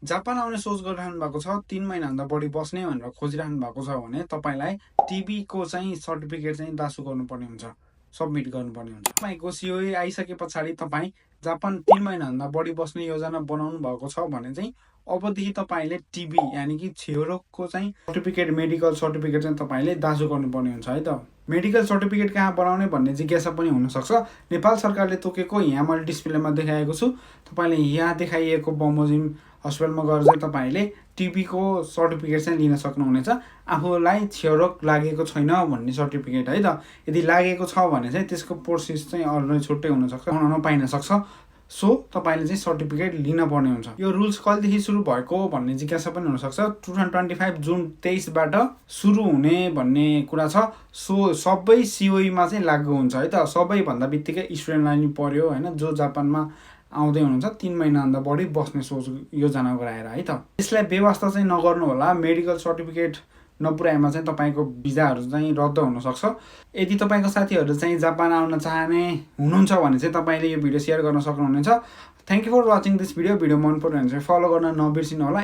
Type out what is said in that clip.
Japan आउने सोच गरिरहनु भएको छ, 3 महिनाभन्दा बढी बस्ने भनेर खोजिरहनु भएको छ भने तपाईँलाई टिबीको चाहिँ सर्टिफिकेट चाहिँ दासु गर्नुपर्ने हुन्छ, सबमिट गर्नुपर्ने हुन्छ। तपाईँको सिओए आइसके पछाडि तपाईँ जापान 3 महिनाभन्दा बढी बस्ने योजना बनाउनु भएको छ भने चाहिँ अबदेखि तपाईँले टिबी यानि कि क्षयरोगको चाहिँ सर्टिफिकेट, मेडिकल सर्टिफिकेट चाहिँ तपाईँले दाजु गर्नुपर्ने हुन्छ है त। मेडिकल सर्टिफिकेट कहाँ बनाउने भन्ने जिज्ञासा पनि हुनसक्छ। नेपाल सरकारले तोकेको यहाँ मैले डिस्प्लेमा देखाएको छु, तपाईँले यहाँ देखाइएको बमोजिम हस्पिटलमा गएर चाहिँ तपाईँले टिबीको सर्टिफिकेट चाहिँ लिन सक्नुहुनेछ। आफूलाई क्षयरोग लागेको छैन भन्ने सर्टिफिकेट है त। यदि लागेको छ भने चाहिँ त्यसको प्रोसेस चाहिँ अरू छुट्टै हुनसक्छ, नपाइन सक्छ। सो तपाईँले चाहिँ सर्टिफिकेट लिन पर्ने हुन्छ। यो रुल्स कहिलेदेखि सुरु भएको भन्ने जिज्ञासा पनि हुनसक्छ। 2025 जुन 23बाट सुरु हुने भन्ने कुरा छ। सो सबै सिओईमा चाहिँ लागू हुन्छ है त। सबैभन्दा बित्तिकै स्टुडेन्टलाई नि पर्यो होइन, जो जापानमा आउँदै हुनुहुन्छ 3 महिनाभन्दा बढी बस्ने सोच योजना गराएर है त। यसलाई बेवास्ता चाहिँ नगर्नु होला। मेडिकल सर्टिफिकेट नपुर्याएमा चाहिँ तपाईँको भिजाहरू चाहिँ रद्द हुनसक्छ। यदि तपाईँको साथीहरू चाहिँ जापान आउन चाहने हुनुहुन्छ भने चाहिँ तपाईँले यो भिडियो सेयर गर्न सक्नुहुनेछ। Thank you for watching this video. Video मन पर्यो भने चाहिँ फलो गर्न नबिर्सिनु होला।